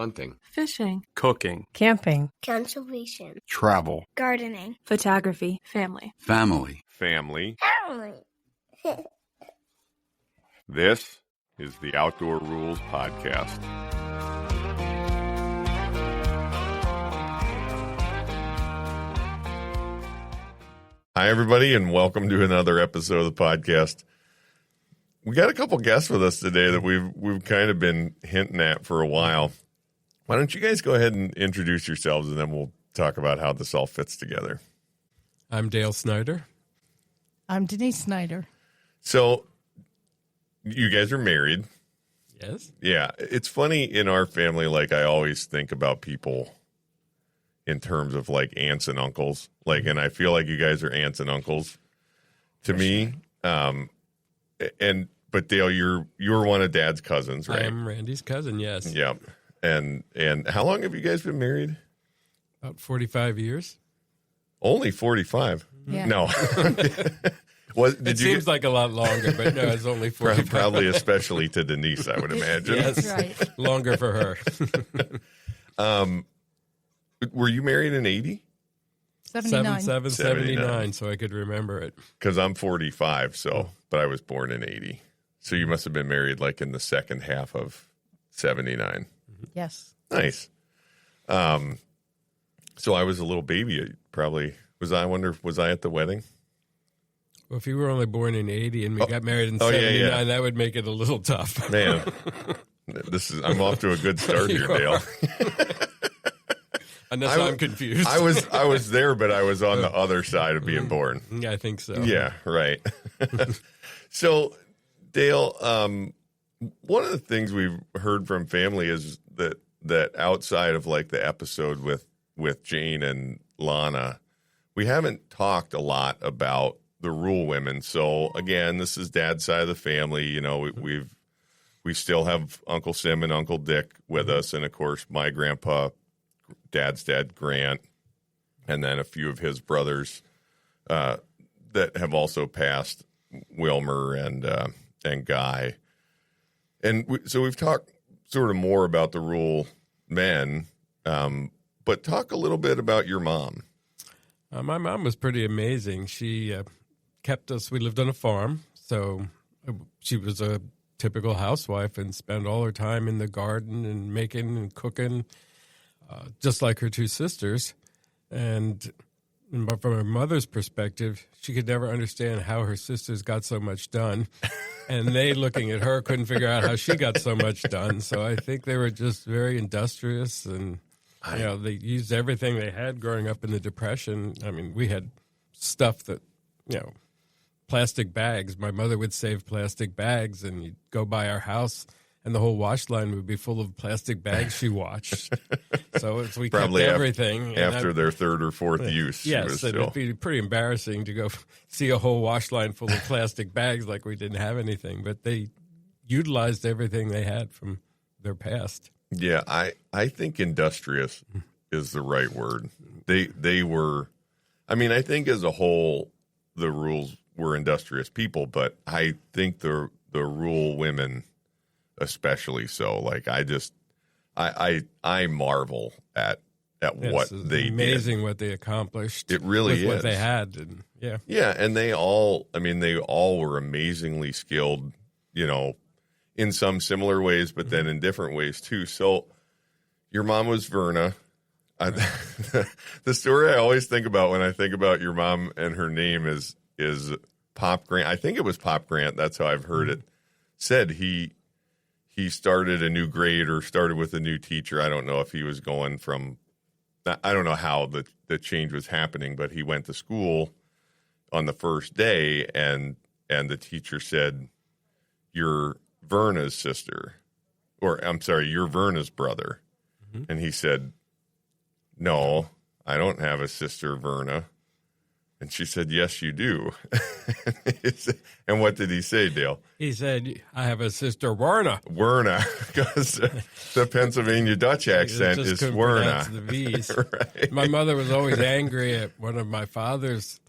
hunting, fishing, cooking, camping, conservation, travel, gardening, photography, family. family. Family. This is the Outdoor Rules Podcast. Hi, everybody, and welcome to another episode of the podcast. We got a couple guests with us today that we've kind of been hinting at for a while. Why don't you guys go ahead and introduce yourselves, and then we'll talk about how this all fits together. I'm Dale Snyder. I'm Denise Snyder. So, you guys are married. Yes. Yeah. It's funny in our family, like I always think about people in terms of like aunts and uncles. Like, and I feel like you guys are aunts and uncles to me. But Dale, you're one of Dad's cousins, right? I am Randy's cousin, yes. Yep. And how long have you guys been married? About 45 years. Only 45. Yeah. No. Seems like a lot longer, but no, it's only 45. Probably especially to Denise, I would imagine. Yes, right. Longer for her. Were you married in 80? 79. 79, so I could remember it. Because I'm 45, but I was born in 80. So you must have been married like in the second half of 79. Yes. Nice. So I was a little baby. Probably was I at the wedding? Well, if you were only born in 80 and we got married in 79, that would make it a little tough. Man, I'm off to a good start here, Dale. Unless I'm confused. I was there, but I was on the other side of being born. Yeah, I think so. Yeah, right. So, Dale, one of the things we've heard from family is that outside of like the episode with Jane and Lana, we haven't talked a lot about the rule women. So again, this is Dad's side of the family. You know, we still have Uncle Sim and Uncle Dick with us, and of course my grandpa, Dad's dad, Grant, and then a few of his brothers that have also passed, Wilmer and Guy. And so we've talked sort of more about the rule men, but talk a little bit about your mom. My mom was pretty amazing. She kept us, we lived on a farm, so she was a typical housewife and spent all her time in the garden and making and cooking, just like her two sisters. And from her mother's perspective, she could never understand how her sisters got so much done. And they, looking at her, couldn't figure out how she got so much done. So I think they were just very industrious, and they used everything they had growing up in the Depression. I mean, we had stuff that, plastic bags. My mother would save plastic bags, and you'd go by our house, and the whole wash line would be full of plastic bags she washed. So we probably kept everything. After their third or fourth use. Yes, it'd be pretty embarrassing to go see a whole wash line full of plastic bags like we didn't have anything. But they utilized everything they had from their past. Yeah, I think industrious is the right word. They were, I mean, I think as a whole, the rules were industrious people, but I think the rule women especially so. Like I marvel at what they did. Amazing what they accomplished. It really is what they had, and yeah, and they all were amazingly skilled, in some similar ways, but then in different ways too. So your mom was Verna. The story I always think about when I think about your mom and her name is Pop Grant. I think it was Pop Grant. That's how I've heard it said. He started a new grade or started with a new teacher. I don't know if he was going from, I don't know how the change was happening, but he went to school on the first day, and the teacher said, "You're Verna's sister," or I'm sorry, "You're Verna's brother." Mm-hmm. And he said, "No, I don't have a sister, Verna." And she said, "Yes, you do." And what did he say, Dale? He said, "I have a sister, Werna." Werna, because the Pennsylvania Dutch accent is Werna. The V's. Right. My mother was always angry at one of my father's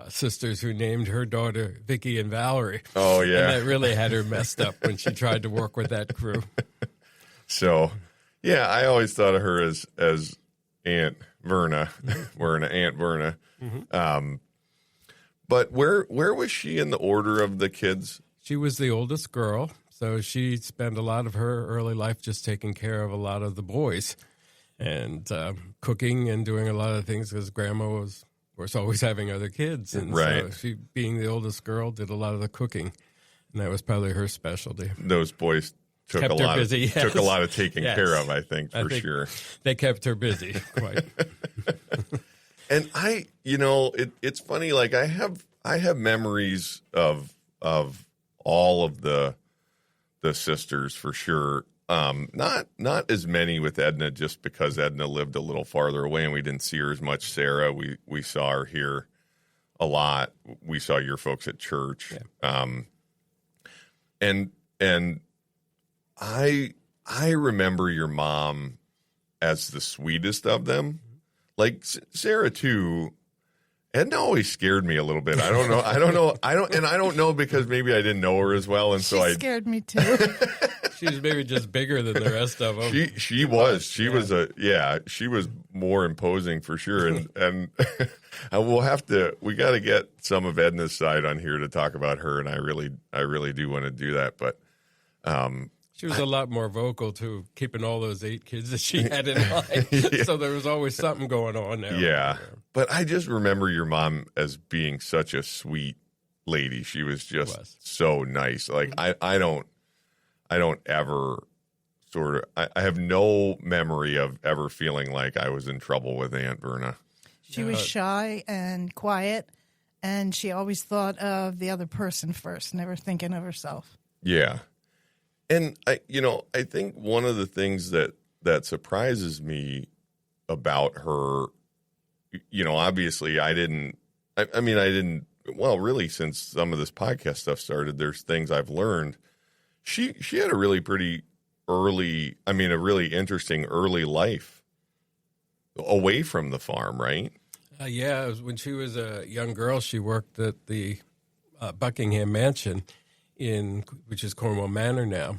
sisters who named her daughter Vicky and Valerie. Oh, yeah. And that really had her messed up when she tried to work with that crew. So, Yeah, I always thought of her as Aunt Verna, Aunt Verna. But where was she in the order of the kids? She was the oldest girl, so she spent a lot of her early life just taking care of a lot of the boys and cooking and doing a lot of things because Grandma was, of course, always having other kids. And so she, being the oldest girl, did a lot of the cooking, and that was probably her specialty. Those boys took Kept a her lot busy, of, yes. took a lot of taking Yes. care of, I think sure. They kept her busy, quite. And it's funny. Like I have memories of all of the sisters for sure. Not as many with Edna, just because Edna lived a little farther away and we didn't see her as much. Sarah, we saw her here a lot. We saw your folks at church. Yeah. And I remember your mom as the sweetest of them. Like Sarah too. Edna always scared me a little bit. I don't know because maybe I didn't know her as well, and so She scared me too. She was maybe just bigger than the rest of them. She was more imposing for sure, and we got to get some of Edna's side on here to talk about her, and I really do want to do that, but she was a lot more vocal too, keeping all those 8 kids that she had in mind. Yeah. So there was always something going on there. Yeah, but I just remember your mom as being such a sweet lady. She was just so nice. Like I don't ever I have no memory of ever feeling like I was in trouble with Aunt Verna. She was shy and quiet, and she always thought of the other person first, never thinking of herself. Yeah. And I think one of the things that surprises me about her, obviously really since some of this podcast stuff started, there's things I've learned. She had a really a really interesting early life away from the farm, right? Yeah, it was when she was a young girl, she worked at the Buckingham Mansion, which is Cornwall Manor now.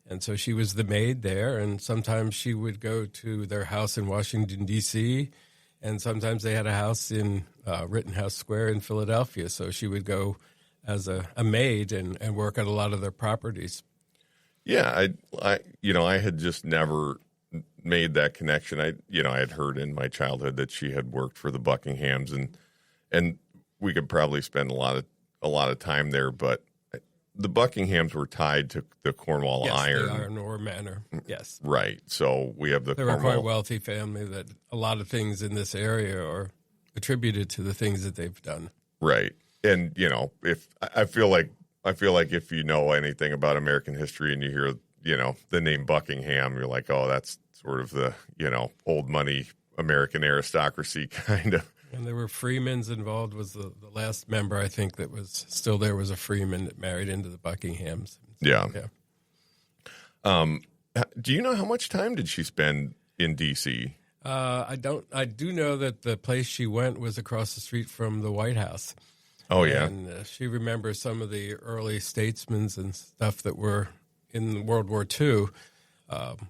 And so she was the maid there, and sometimes she would go to their house in Washington, D.C., and sometimes they had a house in Rittenhouse Square in Philadelphia. So she would go as a maid and work at a lot of their properties. Yeah, I had just never made that connection. I had heard in my childhood that she had worked for the Buckinghams, and we could probably spend a lot of time there, but the Buckinghams were tied to the Cornwall Iron. The Iron Ore Manor, yes. Right. So we have They were quite a wealthy family that a lot of things in this area are attributed to the things that they've done. Right. And, if I feel like if you know anything about American history and you hear, the name Buckingham, you're like, oh, that's sort of the, old money American aristocracy kind of. And there were Freemans involved. Was the last member, I think, that was still there was a Freeman that married into the Buckinghams. Yeah. Do you know how much time did she spend in D.C.? I don't. I do know that the place she went was across the street from the White House. Oh, yeah. And she remembers some of the early statesmen and stuff that were in World War II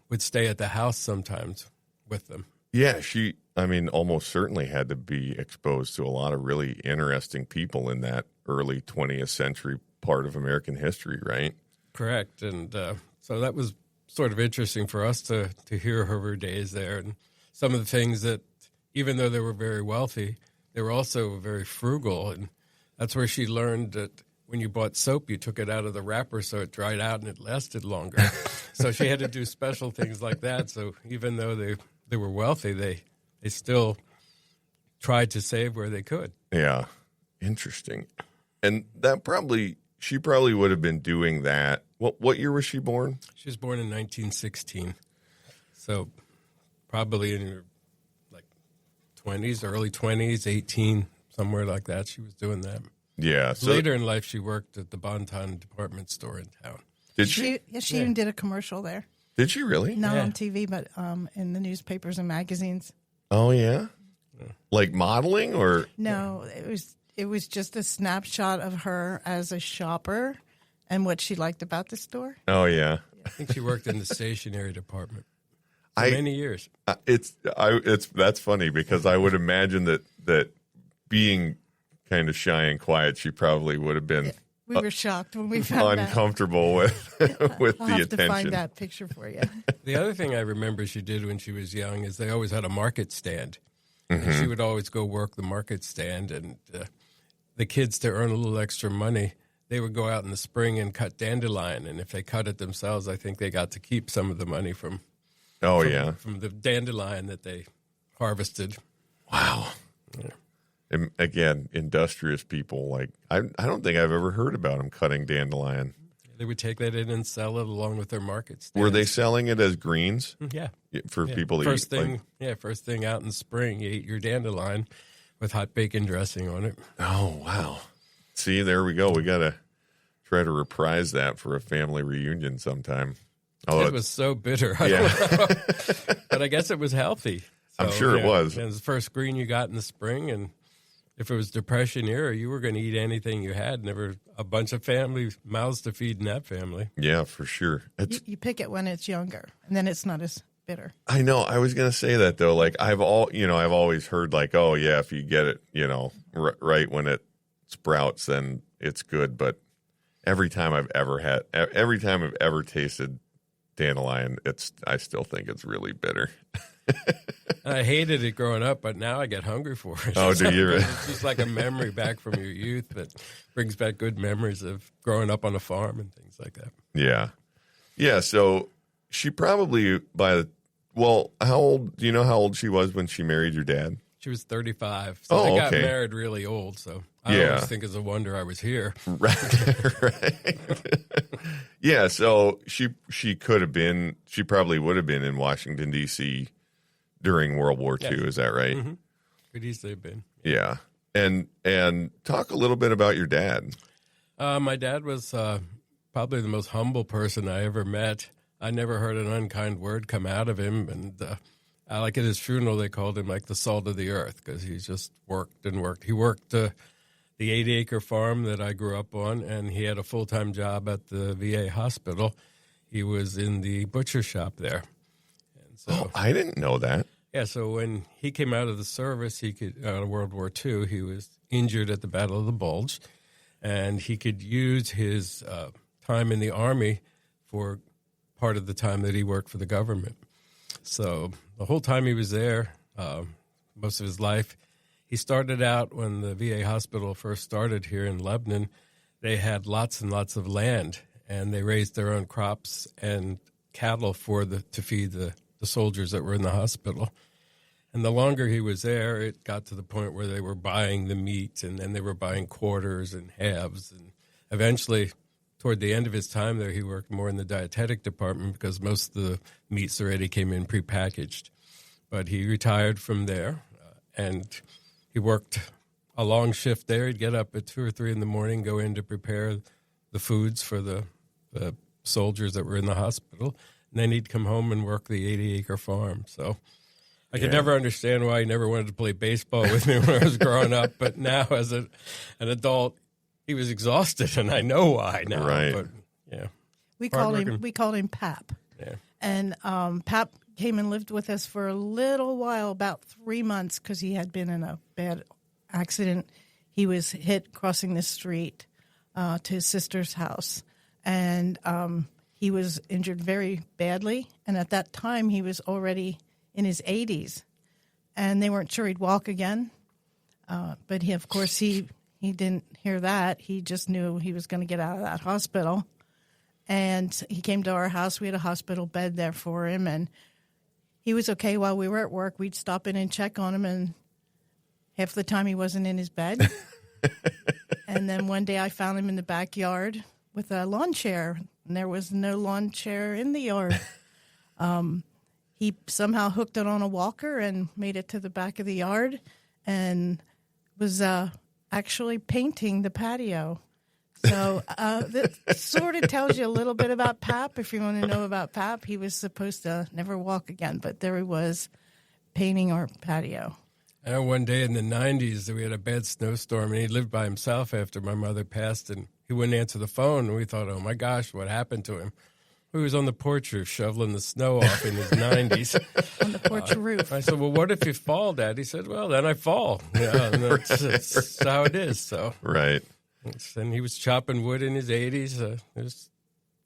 would stay at the house sometimes with them. Yeah, she, almost certainly had to be exposed to a lot of really interesting people in that early 20th century part of American history, right? Correct. And so that was sort of interesting for us to hear her days there. And some of the things that, even though they were very wealthy, they were also very frugal. And that's where she learned that when you bought soap, you took it out of the wrapper so it dried out and it lasted longer. So she had to do special things like that. So even though they were wealthy, they still tried to save where they could. Yeah. Interesting. And she probably would have been doing that. What year was she born? She was born in 1916. So probably in her early 20s, 18, somewhere like that. She was doing that. Yeah. So later in life, she worked at the Bon-Ton department store in town. Did she? She even did a commercial there. Did she really? Not on TV, but in the newspapers and magazines. Oh, yeah? Like modeling or? No, it was just a snapshot of her as a shopper and what she liked about the store. Oh, yeah. I think she worked in the stationery department. for many years. That's funny because I would imagine that being kind of shy and quiet, she probably would have been. We were shocked when we found uncomfortable with with I'll the have attention. to find that picture for you. The other thing I remember she did when she was young is they always had a market stand. And she would always go work the market stand, and the kids, to earn a little extra money, they would go out in the spring and cut dandelion. And if they cut it themselves, I think they got to keep some of the money from the dandelion that they harvested. Wow. Yeah. And again, industrious people. Like I don't think I've ever heard about them cutting dandelion. They would take that in and sell it along with their market stands. Were they selling it as greens? Yeah. For people to first eat? thing, first thing out in spring, you eat your dandelion with hot bacon dressing on it. Oh, wow. See, there we go. We got to try to reprise that for a family reunion sometime. It was so bitter. I don't know. But I guess it was healthy. So, I'm sure it was. It was the first green you got in the spring, and if it was Depression era, you were going to eat anything you had. Never a bunch of family mouths to feed in that family. Yeah, for sure. You pick it when it's younger, and then it's not as bitter. I know. I was going to say that though. Like I've always heard like, oh yeah, if you get it, right when it sprouts, then it's good. But every time I've ever tasted dandelion, I still think it's really bitter. I hated it growing up, but now I get hungry for it. Oh, do you? It's just like a memory back from your youth that brings back good memories of growing up on a farm and things like that. Yeah. Yeah, so she probably how old, do you know how old she was when she married your dad? She was 35. So they got okay. married really old, so I always think it's a wonder I was here. Right. Yeah, so she probably would have been in Washington, D.C. during World War II, is that right? Mm-hmm. Could easily have been. Yeah. And talk a little bit about your dad. My dad was probably the most humble person I ever met. I never heard an unkind word come out of him, and like at his funeral, they called him like the salt of the earth because he just worked and worked. He worked the 80-acre farm that I grew up on, and he had a full-time job at the VA hospital. He was in the butcher shop there. And so, I didn't know that. Yeah, so when he came out of the service, out of World War II, he was injured at the Battle of the Bulge, and he could use his time in the Army for part of the time that he worked for the government. So the whole time he was there, most of his life, he started out when the VA hospital first started here in Lebanon. They had lots and lots of land, and they raised their own crops and cattle to feed the soldiers that were in the hospital. And the longer he was there, it got to the point where they were buying the meat, and then they were buying quarters and halves. And eventually, toward the end of his time there, he worked more in the dietetic department because most of the meats already came in prepackaged. But he retired from there, and he worked a long shift there. He'd get up at 2 or 3 in the morning, go in to prepare the foods for the soldiers that were in the hospital, and then he'd come home and work the 80-acre farm. So I could never understand why he never wanted to play baseball with me when I was growing up, but now as an adult, he was exhausted, and I know why now. Right. But, yeah. We called him Pap. Yeah. And Pap came and lived with us for a little while, about 3 months, because he had been in a bad accident. He was hit crossing the street to his sister's house, and he was injured very badly. And at that time, he was already in his 80s, and they weren't sure he'd walk again. But he, of course, he didn't hear that. He just knew he was going to get out of that hospital. And he came to our house. We had a hospital bed there for him, and he was okay while we were at work. We'd stop in and check on him, and half the time he wasn't in his bed. And then one day I found him in the backyard with a lawn chair, and there was no lawn chair in the yard. He somehow hooked it on a walker and made it to the back of the yard and was actually painting the patio. So that sort of tells you a little bit about Pap. If you want to know about Pap, he was supposed to never walk again, but there he was painting our patio. And one day in the 90s, we had a bad snowstorm, and he lived by himself after my mother passed, and he wouldn't answer the phone. And we thought, oh, my gosh, what happened to him? He was on the porch roof shoveling the snow off in his 90s. On the porch roof. I said, well, what if you fall, Dad? He said, well, then I fall. Yeah, and that's how it is. So Right. And he was chopping wood in his 80s. Just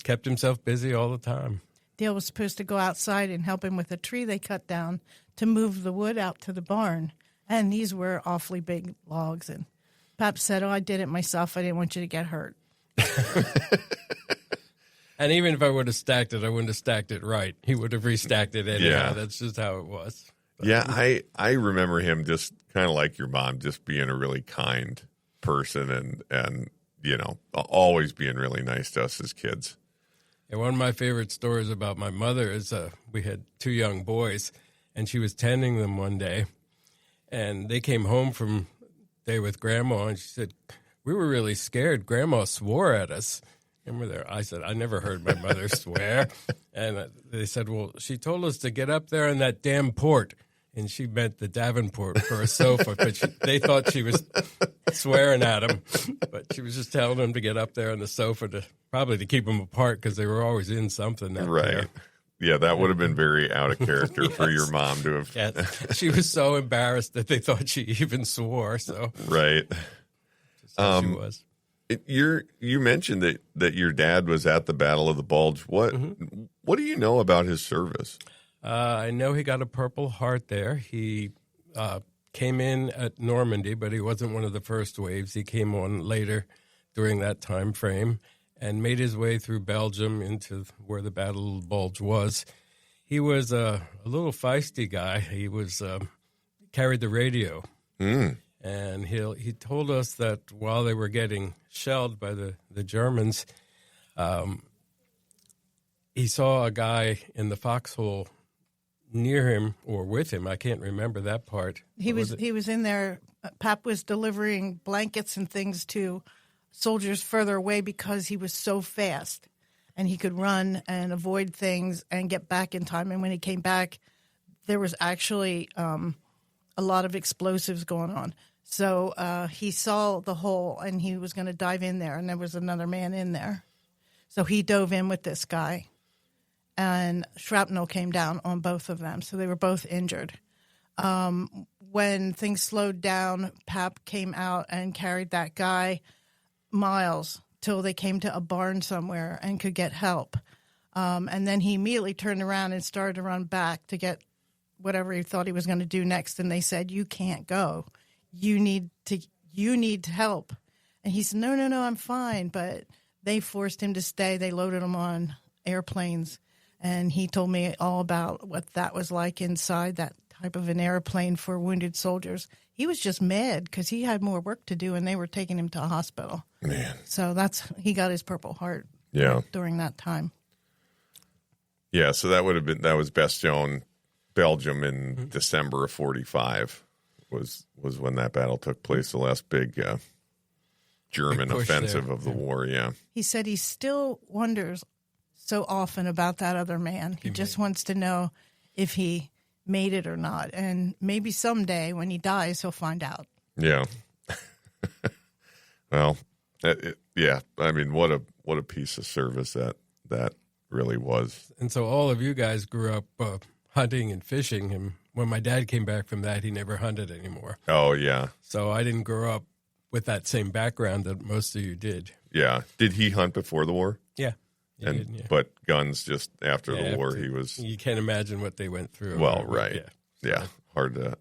kept himself busy all the time. Dale was supposed to go outside and help him with a tree they cut down to move the wood out to the barn. And these were awfully big logs. And Pap said, I did it myself. I didn't want you to get hurt. And even if I would have stacked it, I wouldn't have stacked it right. He would have restacked it anyhow. Yeah. That's just how it was. But, Yeah, I remember him just kind of like your mom, just being a really kind person and always being really nice to us as kids. And one of my favorite stories about my mother is we had 2 young boys, and she was tending them one day, and they came home from day with Grandma, and she said, we were really scared. Grandma swore at us. And we're there. I said, I never heard my mother swear. And they said, well, she told us to get up there on that damn port. And she meant the Davenport for a sofa, but they thought she was swearing at them. But she was just telling them to get up there on the sofa probably to keep them apart because they were always in something. Right. Yeah, that would have been very out of character for your mom to have. Yes. She was so embarrassed that they thought she even swore. So Right. Just how she was. You mentioned that your dad was at the Battle of the Bulge. What do you know about his service? I know he got a Purple Heart there. He came in at Normandy, but he wasn't one of the first waves. He came on later during that time frame and made his way through Belgium into where the Battle of the Bulge was. He was a little feisty guy. He was carried the radio. And he told us that while they were getting shelled by the Germans, he saw a guy in the foxhole near him or with him. I can't remember that part. He was in there. Pap was delivering blankets and things to soldiers further away because he was so fast, and he could run and avoid things and get back in time. And when he came back, there was actually a lot of explosives going on. So he saw the hole, and he was going to dive in there, and there was another man in there. So he dove in with this guy, and shrapnel came down on both of them, so they were both injured. When things slowed down, Pap came out and carried that guy miles till they came to a barn somewhere and could get help. And then he immediately turned around and started to run back to get whatever he thought he was going to do next, and they said, you can't go. You need help. And he said, no, I'm fine. But they forced him to stay. They loaded him on airplanes. And he told me all about what that was like inside that type of an airplane for wounded soldiers. He was just mad because he had more work to do, and they were taking him to a hospital. Man. So he got his Purple Heart during that time. Yeah, so that was Bastion, Belgium in December of 1945. Was when that battle took place, the last big German offensive of the war, yeah. He said he still wonders so often about that other man. He just wants to know if he made it or not. And maybe someday when he dies, he'll find out. Yeah. Well, yeah, I mean, what a piece of service that really was. And so all of you guys grew up hunting and fishing, and when my dad came back from that, he never hunted anymore. Oh, yeah. So I didn't grow up with that same background that most of you did. Yeah. Did he hunt before the war? Yeah. But guns just after the war, he was... You can't imagine what they went through. Well, right. Yeah. Hard to...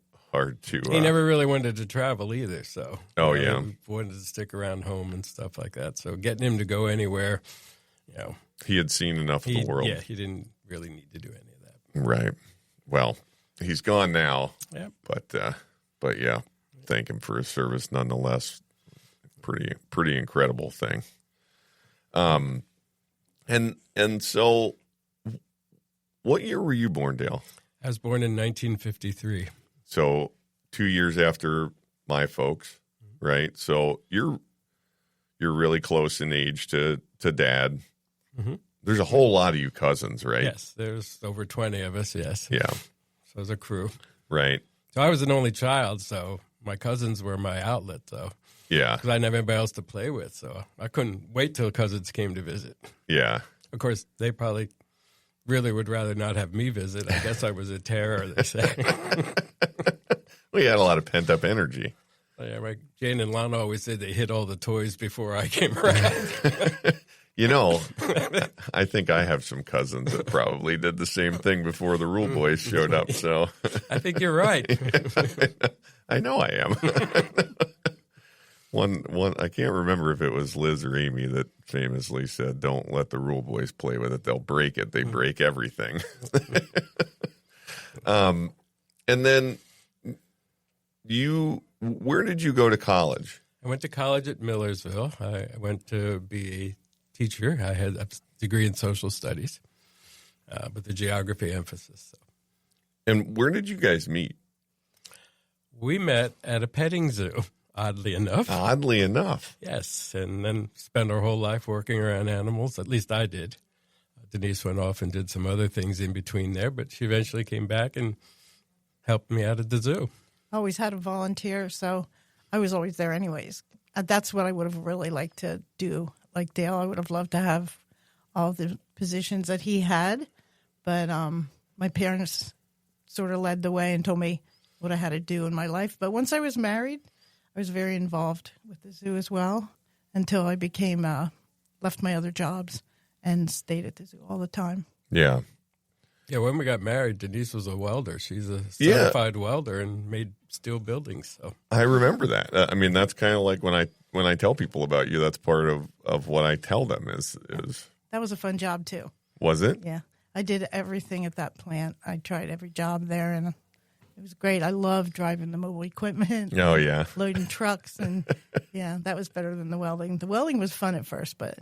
He never really wanted to travel either, so... Oh, yeah. He wanted to stick around home and stuff like that. So getting him to go anywhere, He had seen enough of the world. Yeah, he didn't really need to do any of that. Right. Well, he's gone now. Yeah. But yeah, thank him for his service nonetheless. Pretty incredible thing. And so, what year were you born, Dale? I was born in 1953. So 2 years after my folks, right? So you're really close in age to Dad. Mm-hmm. There's a whole lot of you cousins, right? Yes, there's over 20 of us, yes. Yeah. So it's a crew. Right. So I was an only child, so my cousins were my outlet, though. Yeah. Because I didn't have anybody else to play with, so I couldn't wait till cousins came to visit. Yeah. Of course, they probably really would rather not have me visit. I guess I was a terror, they say. We had a lot of pent-up energy. Yeah, like Jane and Lana always said they hit all the toys before I came around. You know, I think I have some cousins that probably did the same thing before the Rule Boys showed up. So I think you're right. I know I am. One, I can't remember if it was Liz or Amy that famously said, "Don't let the Rule Boys play with it; they'll break it. They break everything." And then where did you go to college? I went to college at Millersville. I went to be a teacher. I had a degree in social studies with a geography emphasis. So. And where did you guys meet? We met at a petting zoo, oddly enough. Oddly enough. Yes, and then spent our whole life working around animals. At least I did. Denise went off and did some other things in between there, but she eventually came back and helped me out at the zoo. Always had a volunteer, so I was always there anyways. That's what I would have really liked to do. Like Dale, I would have loved to have all the positions that he had, but my parents sort of led the way and told me what I had to do in my life. But once I was married, I was very involved with the zoo as well until I became left my other jobs and stayed at the zoo all the time. Yeah. Yeah, when we got married, Denise was a welder. She's a certified welder and made steel buildings. So I remember that. I mean, that's kind of like when I tell people about you, that's part of what I tell them is. That was a fun job too. Was it? Yeah. I did everything at that plant. I tried every job there, and it was great. I loved driving the mobile equipment. Oh, yeah. Loading trucks, and yeah, that was better than the welding. The welding was fun at first, but,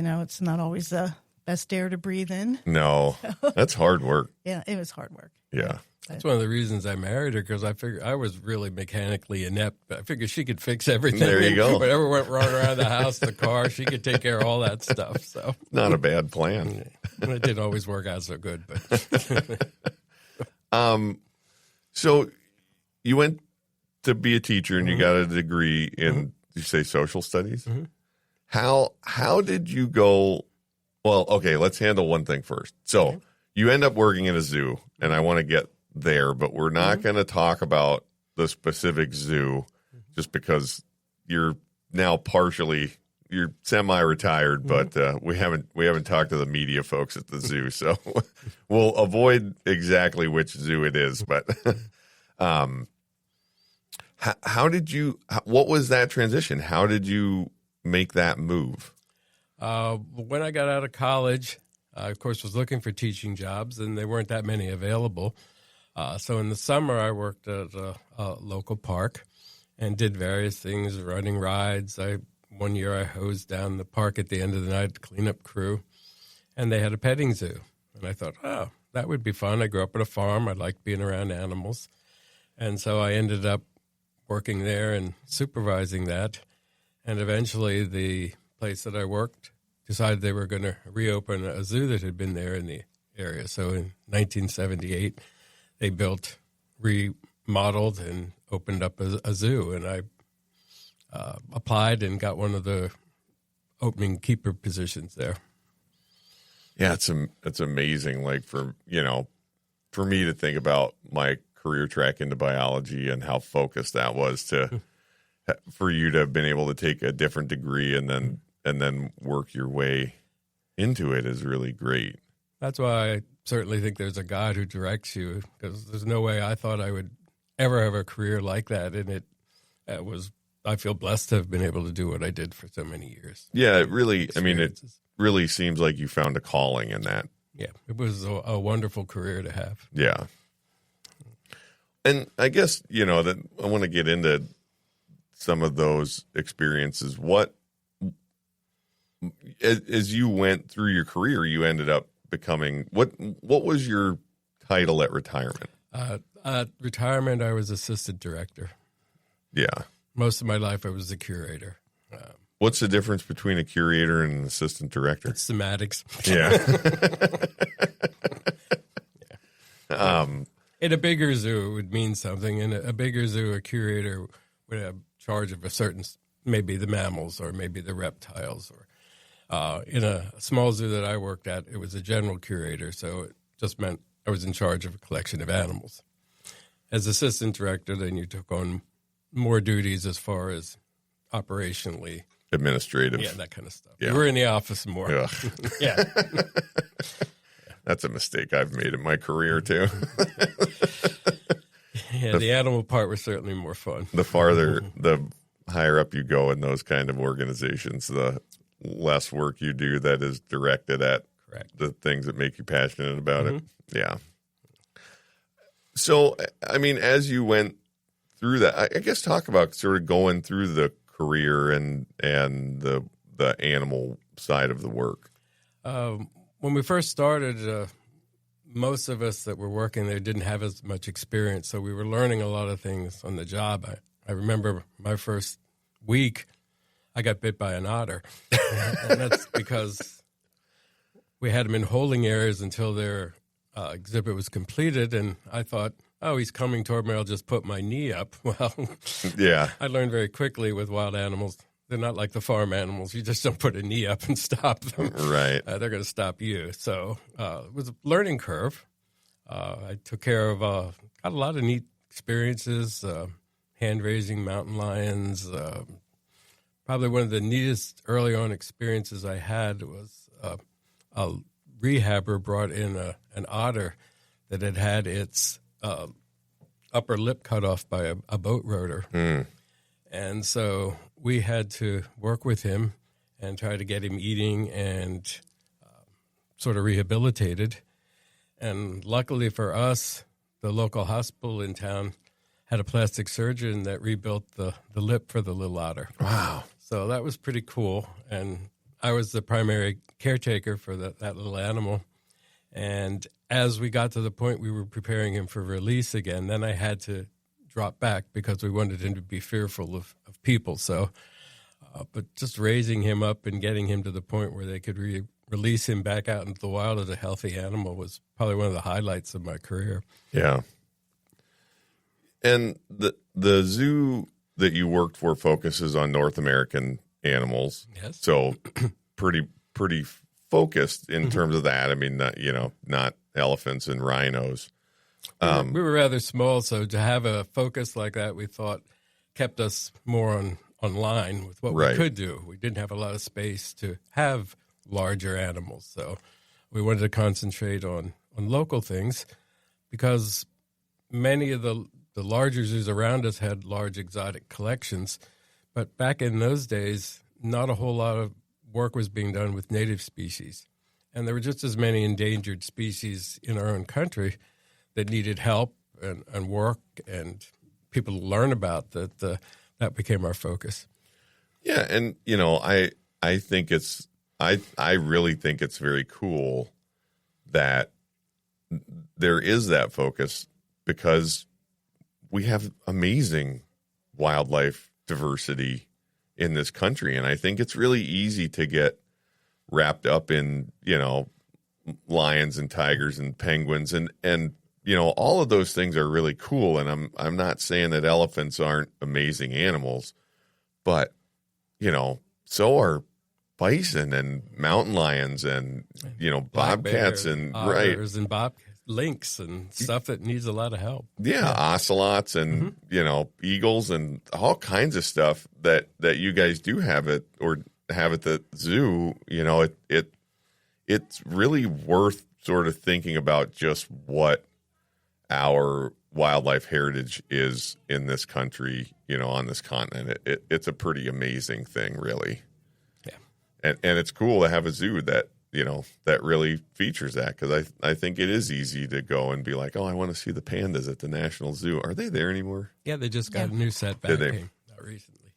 it's not always the best air to breathe in. No, that's hard work. Yeah, it was hard work. Yeah. That's one of the reasons I married her, because I figured I was really mechanically inept, but I figured she could fix everything. There you go. Whatever went wrong around the house, the car, she could take care of all that stuff. So not a bad plan. It didn't always work out so good, but so you went to be a teacher and you got a degree in, did you say social studies? Mm-hmm. How did you go? Well, okay, let's handle one thing first. So you end up working in a zoo, and I want to get there, but we're not going to talk about the specific zoo just because you're now you're semi-retired, but we haven't talked to the media folks at the zoo, so we'll avoid exactly which zoo it is. But what was that transition? How did you make that move? When I got out of college, I, of course, was looking for teaching jobs, and there weren't that many available. So in the summer, I worked at a local park and did various things, running rides. One year I hosed down the park at the end of the night, cleanup crew, and they had a petting zoo. And I thought, oh, that would be fun. I grew up on a farm. I liked being around animals. And so I ended up working there and supervising that. And eventually the place that I worked decided they were going to reopen a zoo that had been there in the area. So in 1978, they remodeled and opened up a zoo, and I applied and got one of the opening keeper positions there. Yeah, it's amazing. Like for me to think about my career track into biology and how focused that was for you to have been able to take a different degree and then work your way into it is really great. That's why I certainly think there's a God who directs you, because there's no way I thought I would ever have a career like that. And I feel blessed to have been able to do what I did for so many years. Yeah, it really seems like you found a calling in that. Yeah, it was a wonderful career to have. Yeah. And I guess, that I want to get into some of those experiences. What, as you went through your career, you ended up becoming, what was your title at retirement? At retirement, I was assistant director. Yeah. Most of my life, I was the curator. What's the difference between a curator and an assistant director? It's semantics. Yeah. In a bigger zoo, it would mean something. In a bigger zoo, a curator would have charge of a certain, maybe the mammals or maybe the reptiles or In a small zoo that I worked at, it was a general curator, so it just meant I was in charge of a collection of animals. As assistant director, then you took on more duties as far as operationally. Administrative. Yeah, that kind of stuff. Yeah. You were in the office more. Ugh. Yeah. That's a mistake I've made in my career, too. Yeah, the animal part was certainly more fun. The higher up you go in those kind of organizations, the less work you do that is directed at the things that make you passionate about it. Yeah. So, I mean, as you went through that, I guess talk about sort of going through the career and the animal side of the work. When we first started, most of us that were working there didn't have as much experience, so we were learning a lot of things on the job. I remember my first week, I got bit by an otter, and that's because we had them in holding areas until their exhibit was completed, and I thought, oh, he's coming toward me, I'll just put my knee up. Well, yeah, I learned very quickly with wild animals, they're not like the farm animals. You just don't put a knee up and stop them. Right. They're going to stop you. So it was a learning curve. I took care of, got a lot of neat experiences, hand-raising mountain lions. Probably one of the neatest early on experiences I had was a rehabber brought in an otter that had had its upper lip cut off by a boat rotor. And so we had to work with him and try to get him eating and sort of rehabilitated. And luckily for us, the local hospital in town had a plastic surgeon that rebuilt the lip for the little otter. Wow. So that was pretty cool. And I was the primary caretaker for that little animal. And as we got to the point we were preparing him for release again, then I had to drop back because we wanted him to be fearful of people. So, but just raising him up and getting him to the point where they could release him back out into the wild as a healthy animal was probably one of the highlights of my career. Yeah. And the zoo that you worked for focuses on North American animals. Yes. So pretty focused in terms of that. I mean, not elephants and rhinos. We were rather small, so to have a focus like that, we thought kept us more on line with what we could do. We didn't have a lot of space to have larger animals, so we wanted to concentrate on local things because many of the larger zoos around us had large exotic collections, but back in those days, not a whole lot of work was being done with native species, and there were just as many endangered species in our own country that needed help and work and people to learn about that became our focus. Yeah, and I think I really think it's very cool that there is that focus because we have amazing wildlife diversity in this country, and I think it's really easy to get wrapped up in lions and tigers and penguins and all of those things are really cool, and I'm not saying that elephants aren't amazing animals, but so are bison and mountain lions and bobcats and otters and lynx and stuff that needs a lot of help. Yeah, ocelots and eagles and all kinds of stuff that you guys do have at the zoo. It's really worth sort of thinking about just what our wildlife heritage is in this country, on this continent. It's a pretty amazing thing, really. Yeah. And it's cool to have a zoo that, that really features that because I think it is easy to go and be like, oh, I want to see the pandas at the National Zoo. Are they there anymore? Yeah, they just got a new set back. Not recently.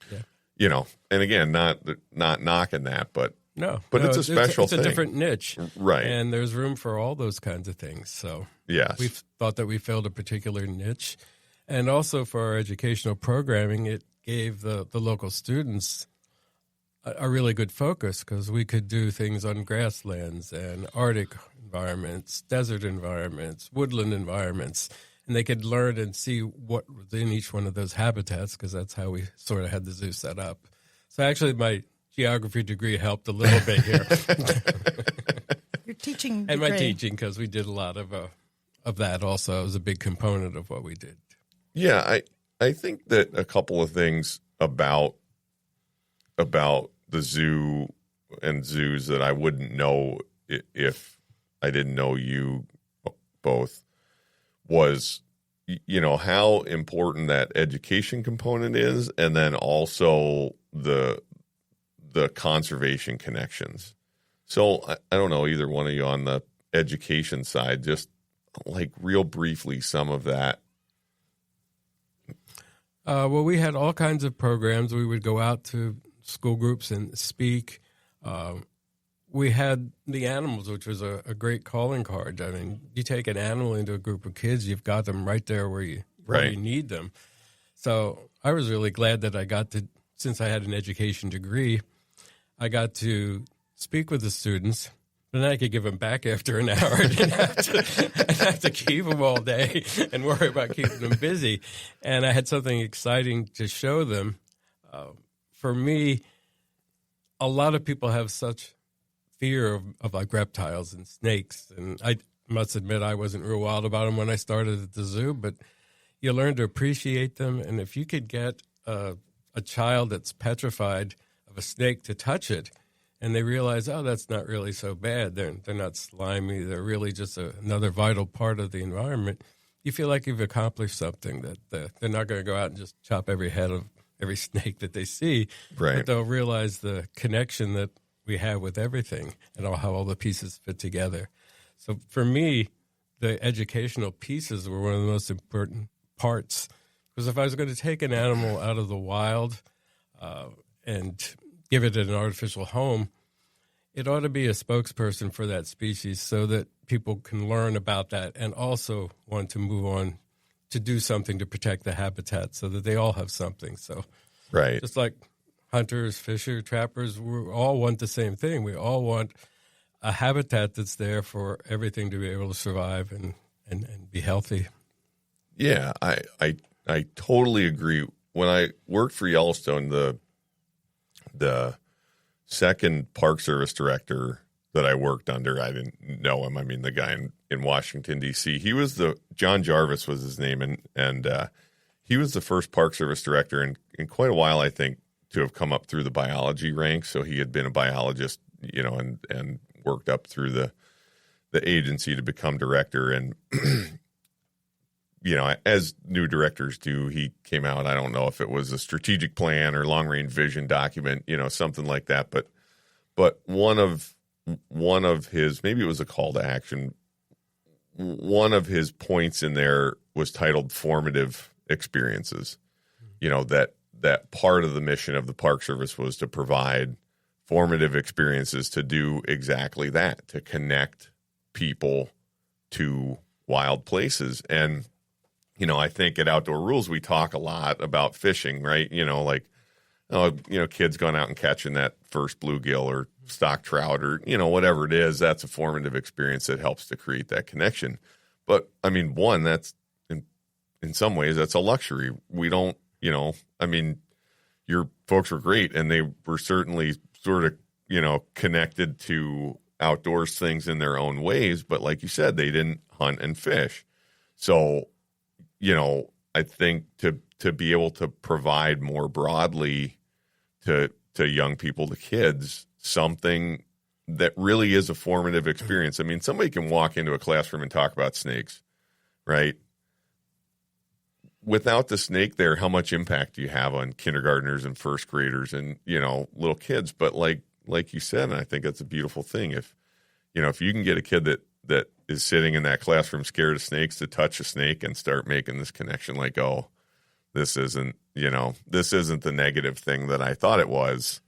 Yeah. And again, not knocking that, but it's a special thing. It's a different niche. Right. And there's room for all those kinds of things. So yes, we've thought that we filled a particular niche. And also for our educational programming, it gave the local students a really good focus because we could do things on grasslands and Arctic environments, desert environments, woodland environments. And they could learn and see what was in each one of those habitats because that's how we sort of had the zoo set up. So actually geography degree helped a little bit here. Your teaching And my degree. teaching, because we did a lot of that also. It was a big component of what we did. Yeah, I think that a couple of things about the zoo and zoos that I wouldn't know if I didn't know you both was, how important that education component is, and then also the conservation connections. So I don't know, either one of you on the education side, just like real briefly some of that. Well, we had all kinds of programs. We would go out to school groups and speak. We had the animals, which was a great calling card. I mean, you take an animal into a group of kids, you've got them right there where you need them. So I was really glad that I got to, since I had an education degree, I got to speak with the students. And then I could give them back after an hour. I didn't have to keep them all day and worry about keeping them busy. And I had something exciting to show them. For me, a lot of people have such fear of like reptiles and snakes. And I must admit I wasn't real wild about them when I started at the zoo, but you learn to appreciate them. And if you could get a child that's petrified of a snake to touch it, and they realize, oh, that's not really so bad. They're not slimy. They're really just another vital part of the environment. You feel like you've accomplished something, that they're not going to go out and just chop every head of every snake that they see. Right. But they'll realize the connection that we have with everything and how all the pieces fit together. So for me, the educational pieces were one of the most important parts. Because if I was going to take an animal out of the wild and give it an artificial home, it ought to be a spokesperson for that species so that people can learn about that and also want to move on to do something to protect the habitat so that they all have something. So Right. just like hunters, fishers, trappers, we all want the same thing. We all want a habitat that's there for everything to be able to survive and be healthy. Yeah, I totally agree. When I worked for Yellowstone, the second Park Service director that I worked under, I didn't know him. I mean, the guy in Washington, D.C., John Jarvis was his name, and he was the first Park Service director in quite a while, I think, to have come up through the biology ranks. So he had been a biologist, and worked up through the agency to become director. And, as new directors do, he came out, I don't know if it was a strategic plan or long-range vision document, something like that. But one of his, maybe it was a call to action, one of his points in there was titled formative experiences. That part of the mission of the Park Service was to provide formative experiences to do exactly that, to connect people to wild places. And, I think at Outdoor Rules, we talk a lot about fishing, right? Kids going out and catching that first bluegill or stock trout or, whatever it is, that's a formative experience that helps to create that connection. But I mean, that's in some ways, that's a luxury. We don't, your folks were great and they were certainly sort of, connected to outdoors things in their own ways. But like you said, they didn't hunt and fish. So, I think to be able to provide more broadly to young people, to kids, something that really is a formative experience. I mean, somebody can walk into a classroom and talk about snakes, right? Without the snake there, how much impact do you have on kindergartners and first graders and, little kids? But like you said, and I think that's a beautiful thing. If you can get a kid that is sitting in that classroom scared of snakes to touch a snake and start making this connection, like, oh, this isn't the negative thing that I thought it was.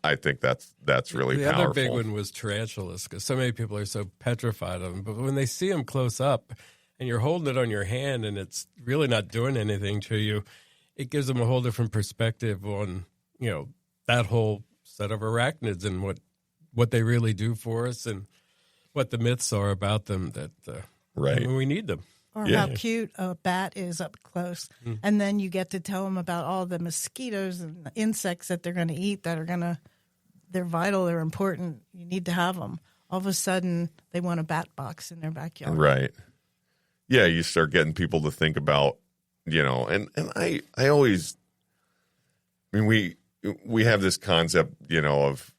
I think that's really powerful. The other big one was tarantulas, because so many people are so petrified of them. But when they see them close up and you're holding it on your hand and it's really not doing anything to you, it gives them a whole different perspective on, that whole set of arachnids and what they really do for us and what the myths are about them, that right. We need them. or Yeah. how cute a bat is up close. And then you get to tell them about all the mosquitoes and insects that they're going to eat they're vital, they're important. You need to have them. All of a sudden, they want a bat box in their backyard. Right. Yeah, you start getting people to think about, and I always, I mean, we have this concept, of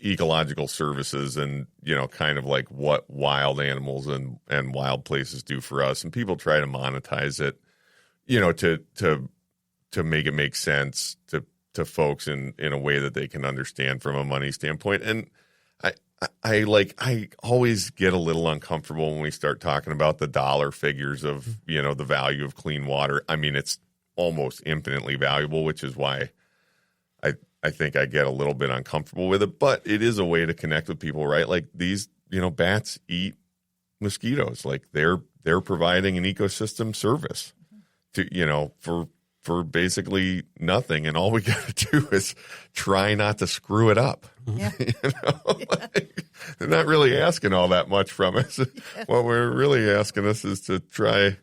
ecological services and, kind of like what wild animals and wild places do for us. And people try to monetize it, to make it make sense to folks in a way that they can understand from a money standpoint. And I always get a little uncomfortable when we start talking about the dollar figures of, the value of clean water. I mean, it's almost infinitely valuable, which is why I think I get a little bit uncomfortable with it, but it is a way to connect with people, right? Like these, bats eat mosquitoes. Like they're providing an ecosystem service to, for basically nothing. And all we got to do is try not to screw it up. Yeah. Like, they're not really asking all that much from us. Yeah. What we're really asking us is to try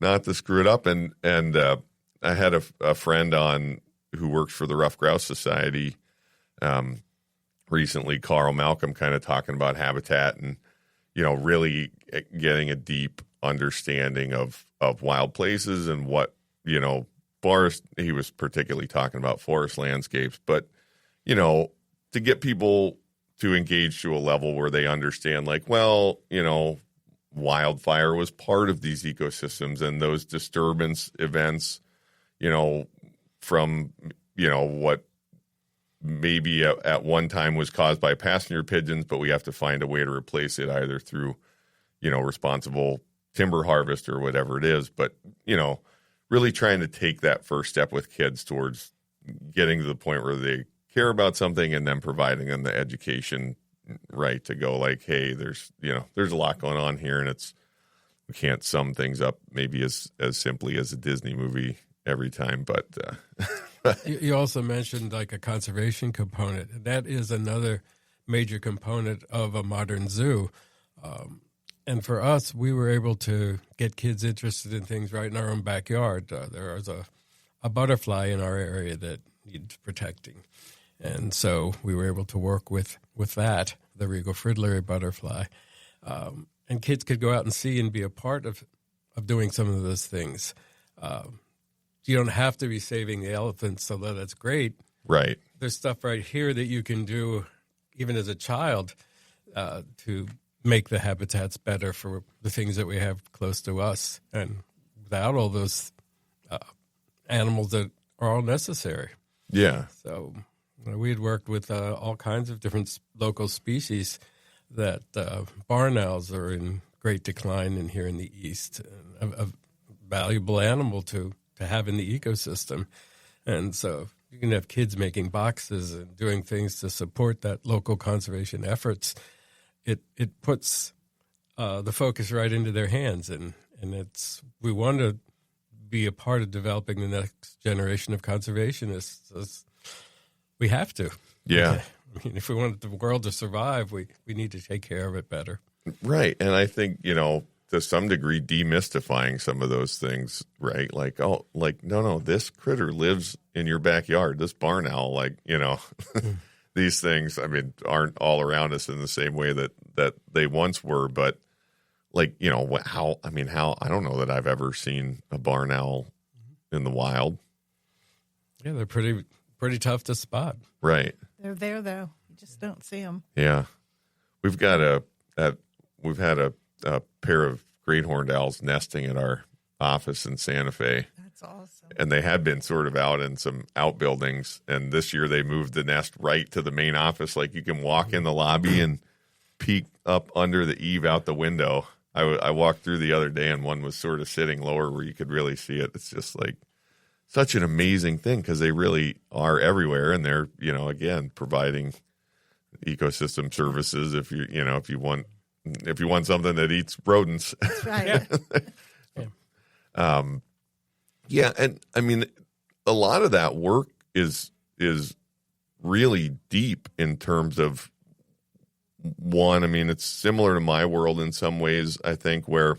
not to screw it up. And I had a friend on who works for the Rough Grouse Society recently, Carl Malcolm, kind of talking about habitat and, really getting a deep understanding of wild places and what, forest, he was particularly talking about forest landscapes, but, to get people to engage to a level where they understand, like, well, wildfire was part of these ecosystems and those disturbance events, from, what maybe at one time was caused by passenger pigeons, but we have to find a way to replace it either through, responsible timber harvest or whatever it is. But, really trying to take that first step with kids towards getting to the point where they care about something and then providing them the education, right, to go like, hey, there's a lot going on here, and we can't sum things up maybe as simply as a Disney movie every time, but You also mentioned like a conservation component. And that is another major component of a modern zoo. And for us, we were able to get kids interested in things right in our own backyard. There was a butterfly in our area that needed protecting. And so we were able to work with that, the Regal fridillary butterfly. And kids could go out and see and be a part of doing some of those things. You don't have to be saving the elephants, although that's great. right. There's stuff right here that you can do, even as a child, to make the habitats better for the things that we have close to us, and without all those animals that are all necessary. Yeah. So we had worked with all kinds of different local species that barn owls are in great decline in here in the East, a valuable animal to have in the ecosystem. And so you can have kids making boxes and doing things to support that local conservation efforts. It puts the focus right into their hands, and we want to be a part of developing the next generation of conservationists. We have to. Yeah. I mean, if we want the world to survive, we need to take care of it better. Right. And I think, to some degree, demystifying some of those things, right? Like, no, this critter lives in your backyard. This barn owl, these things, I mean, aren't all around us in the same way that they once were. But I don't know that I've ever seen a barn owl in the wild. Yeah, they're pretty tough to spot. Right. They're there, though. You just don't see them. Yeah. We've had a pair of great horned owls nesting at our office in Santa Fe. That's awesome. And they had been sort of out in some outbuildings. And this year they moved the nest right to the main office. Like you can walk in the lobby and peek up under the eave out the window. I walked through the other day and one was sort of sitting lower where you could really see it. It's just like such an amazing thing because they really are everywhere. And they're, again, providing ecosystem services if you want something that eats rodents. That's right. Yeah. And I mean, a lot of that work is really deep in terms of one. I mean, it's similar to my world in some ways, I think, where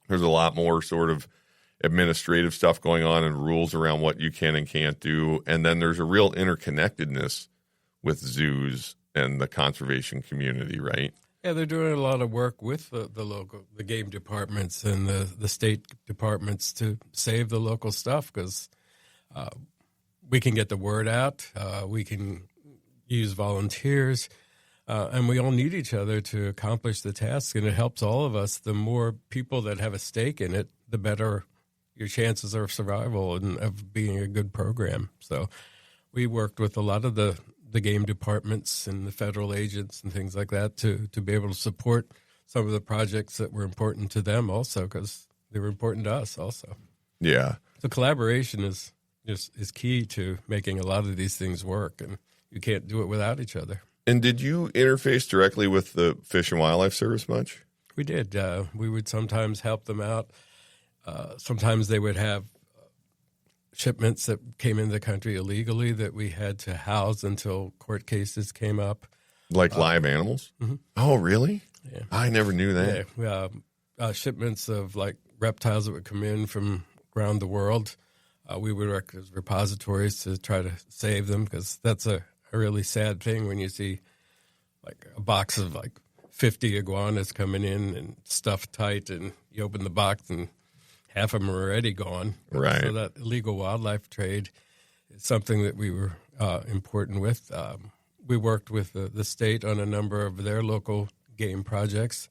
there's a lot more sort of administrative stuff going on and rules around what you can and can't do. And then there's a real interconnectedness with zoos and the conservation community, right? Yeah, they're doing a lot of work with the game departments and the state departments to save the local stuff, because we can get the word out. We can use volunteers, and we all need each other to accomplish the task, and it helps all of us. The more people that have a stake in it, the better your chances of survival and of being a good program. So we worked with a lot of the game departments and the federal agents and things like that to be able to support some of the projects that were important to them also, because they were important to us also. Yeah. So collaboration is key to making a lot of these things work, and you can't do it without each other. And did you interface directly with the Fish and Wildlife Service much? We did. We would sometimes help them out. Sometimes they would have shipments that came into the country illegally that we had to house until court cases came up. Like live animals? Mm-hmm. Oh, really? Yeah. I never knew that. Yeah. Shipments of like reptiles that would come in from around the world. We would work as repositories to try to save them, because that's a really sad thing when you see like a box of like 50 iguanas coming in and stuffed tight, and you open the box and half of them are already gone. Right. So that illegal wildlife trade is something that we were important with. We worked with the state on a number of their local game projects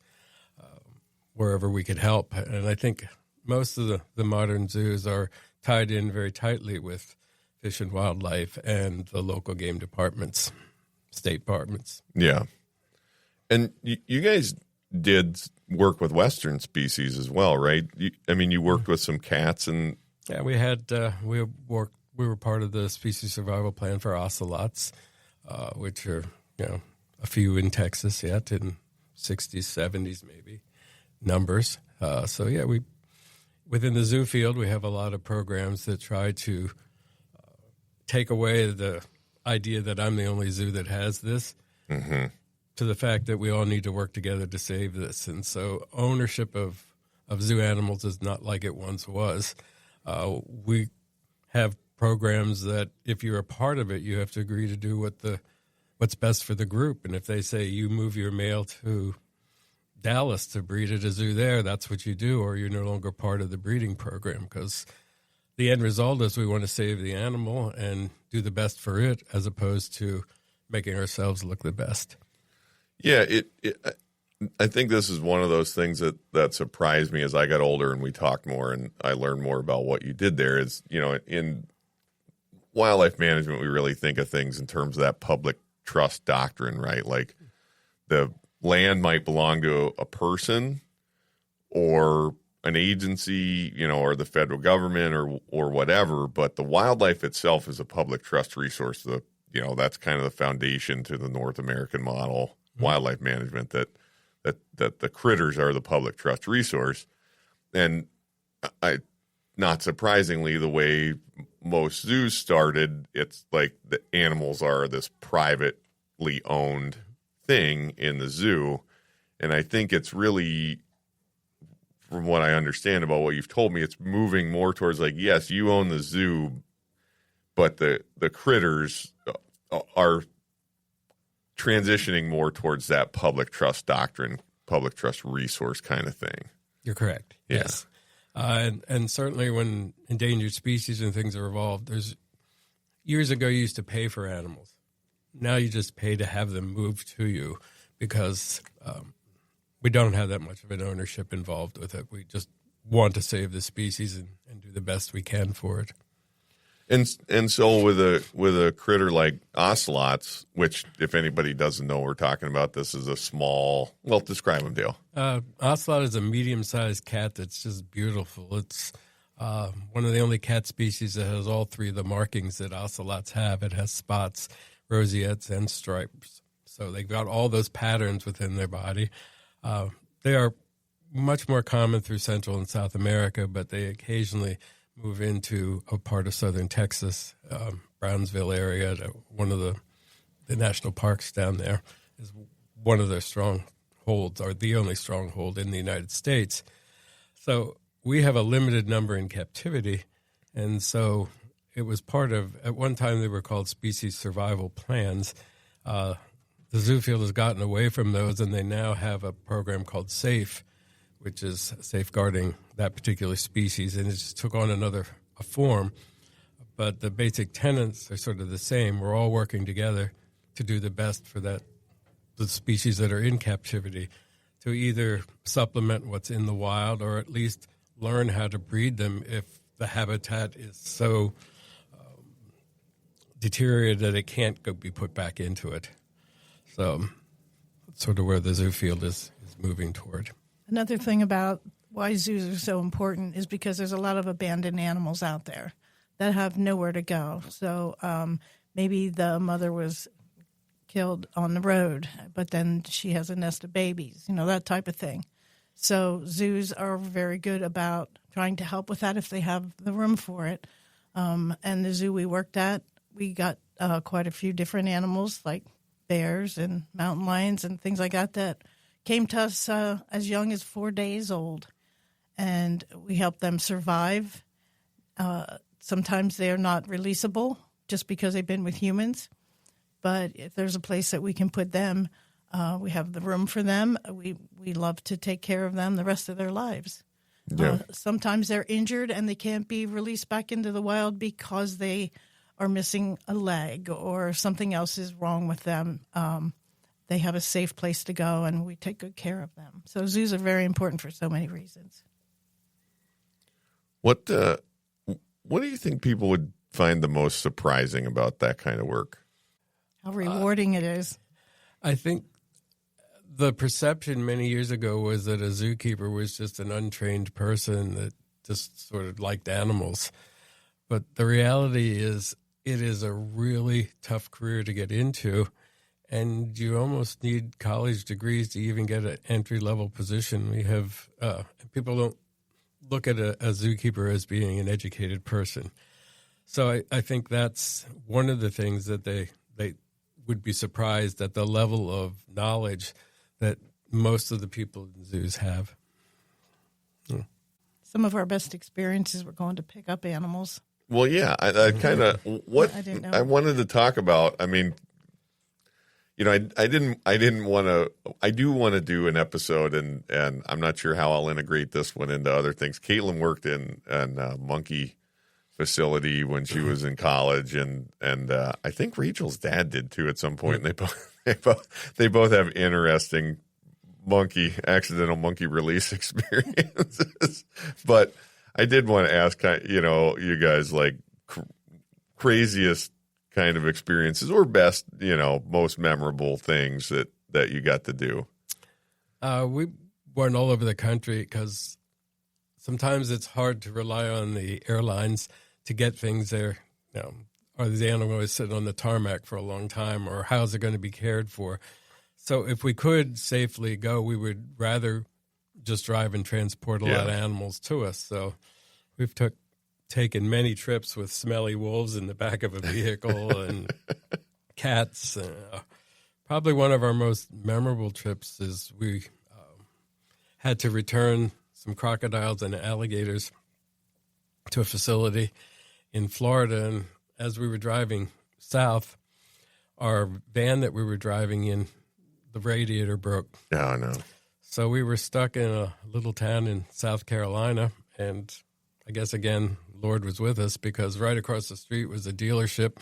wherever we could help. And I think most of the modern zoos are tied in very tightly with Fish and Wildlife and the local game departments, state departments. Yeah. And you guys did work with Western species as well, right? You worked with some cats and... Yeah, we had, we were part of the species survival plan for ocelots, which are, a few in Texas yet, in 60s, 70s maybe, numbers. So yeah, within the zoo field, we have a lot of programs that try to take away the idea that I'm the only zoo that has this, mm-hmm. to the fact that we all need to work together to save this. And so ownership of zoo animals is not like it once was. We have programs that if you're a part of it, you have to agree to do what's best for the group. And if they say you move your male to Dallas to breed at a zoo there, that's what you do, or you're no longer part of the breeding program, because the end result is we want to save the animal and do the best for it, as opposed to making ourselves look the best. Yeah, I think this is one of those things that surprised me as I got older and we talked more and I learned more about what you did there. Is, in wildlife management, we really think of things in terms of that public trust doctrine, right? Like the land might belong to a person or an agency, or the federal government or whatever, but the wildlife itself is a public trust resource. That's kind of the foundation to the North American model, wildlife management, that the critters are the public trust resource. And not surprisingly, the way most zoos started, it's like the animals are this privately owned thing in the zoo. And I think it's really, from what I understand about what you've told me, it's moving more towards like, yes, you own the zoo, but the critters are transitioning more towards that public trust doctrine, public trust resource kind of thing. You're correct. Yeah. Yes. And certainly when endangered species and things are evolved, years ago you used to pay for animals. Now you just pay to have them moved to you, because we don't have that much of an ownership involved with it. We just want to save the species and do the best we can for it. And so with a critter like ocelots, which if anybody doesn't know what we're talking about, this is a small. Well, describe them, Dale. Ocelot is a medium-sized cat that's just beautiful. It's one of the only cat species that has all three of the markings that ocelots have. It has spots, rosettes, and stripes. So they've got all those patterns within their body. They are much more common through Central and South America, but they occasionally move into a part of southern Texas, Brownsville area. One of the national parks down there is one of their strongholds, or the only stronghold in the United States. So we have a limited number in captivity, and so it was part of, at one time they were called species survival plans. The zoo field has gotten away from those, and they now have a program called SAFE, which is safeguarding that particular species, and it just took on a form. But the basic tenets are sort of the same. We're all working together to do the best for the species that are in captivity, to either supplement what's in the wild or at least learn how to breed them if the habitat is so deteriorated that it can't be put back into it. So that's sort of where the zoo field is moving toward. Another thing about why zoos are so important is because there's a lot of abandoned animals out there that have nowhere to go. So maybe the mother was killed on the road, but then she has a nest of babies, that type of thing. So zoos are very good about trying to help with that if they have the room for it. And the zoo we worked at, we got quite a few different animals like bears and mountain lions and things like that came to us as young as 4 days old. And we helped them survive. Sometimes they're not releasable just because they've been with humans. But if there's a place that we can put them, we have the room for them. We love to take care of them the rest of their lives. Yeah. Sometimes they're injured and they can't be released back into the wild because they are missing a leg or something else is wrong with them. They have a safe place to go, and we take good care of them. So zoos are very important for so many reasons. What do you think people would find the most surprising about that kind of work? How rewarding it is. I think the perception many years ago was that a zookeeper was just an untrained person that just sort of liked animals. But the reality is it is a really tough career to get into, and you almost need college degrees to even get an entry-level position. We have people don't look at a zookeeper as being an educated person. So I think that's one of the things that they would be surprised at, the level of knowledge that most of the people in zoos have. Some of our best experiences were going to pick up animals. Well, yeah, I kind of I wanted to talk about. I mean, I didn't want to. I do want to do an episode, and I'm not sure how I'll integrate this one into other things. Caitlin worked in a monkey facility when she was in college, and I think Rachel's dad did too at some point. And they both have interesting accidental monkey release experiences. But I did want to ask, you guys, like craziest kind of experiences or best, most memorable things that you got to do. We went all over the country because sometimes it's hard to rely on the airlines to get things there. Are these animals sitting on the tarmac for a long time, or how's it going to be cared for? So if we could safely go, we would rather just drive and transport a lot of animals to us. So we've taken many trips with smelly wolves in the back of a vehicle and cats. Probably one of our most memorable trips is we had to return some crocodiles and alligators to a facility in Florida. And as we were driving south, our van that we were driving in, the radiator broke. Oh, no. So we were stuck in a little town in South Carolina, and I guess, again, Lord was with us because right across the street was a dealership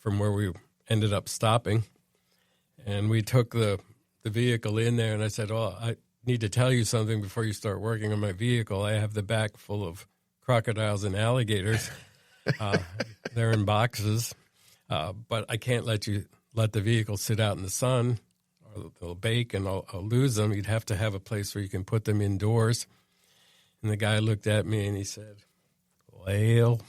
from where we ended up stopping. And we took the vehicle in there, and I said, I need to tell you something before you start working on my vehicle. I have the back full of crocodiles and alligators. They're in boxes, but I can't let the vehicle sit out in the sun, or they'll bake and I'll lose them. You'd have to have a place where you can put them indoors. And the guy looked at me and he said, well,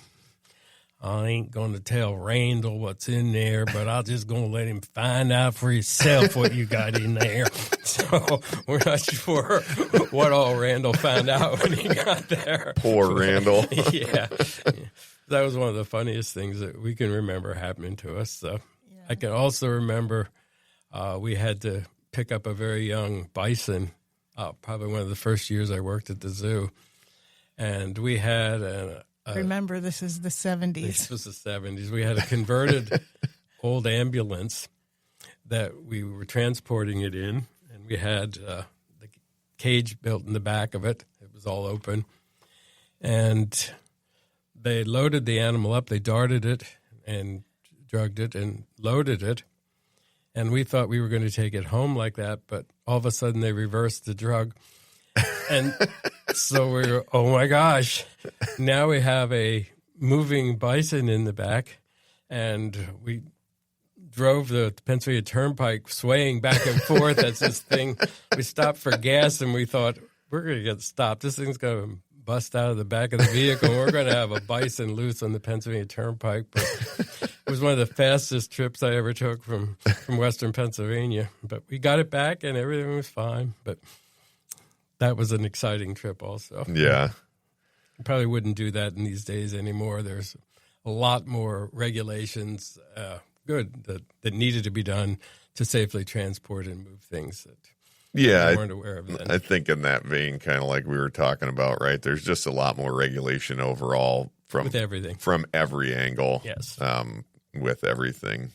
I ain't going to tell Randall what's in there, but I'm just going to let him find out for himself what you got in there. So we're not sure what all Randall found out when he got there. Poor Randall. Yeah. That was one of the funniest things that we can remember happening to us. So I can also remember we had to pick up a very young bison, probably one of the first years I worked at the zoo. And we had remember, this is the 70s. This was the 70s. We had a converted old ambulance that we were transporting it in, and we had the cage built in the back of it. It was all open. And they loaded the animal up. They darted it and drugged it and loaded it. And we thought we were going to take it home like that, but all of a sudden they reversed the drug. And so we were, oh my gosh, now we have a moving bison in the back. And we drove the Pennsylvania Turnpike swaying back and forth as this thing. We stopped for gas and we thought, we're going to get stopped. This thing's going to bust out of the back of the vehicle. We're going to have a bison loose on the Pennsylvania Turnpike. But it was one of the fastest trips I ever took from Western Pennsylvania. But we got it back and everything was fine. But that was an exciting trip also. Yeah. You probably wouldn't do that in these days anymore. There's a lot more regulations, that needed to be done to safely transport and move things that we weren't aware of then. I think in that vein, kind of like we were talking about, right? There's just a lot more regulation overall with everything, from every angle. Yes, with everything.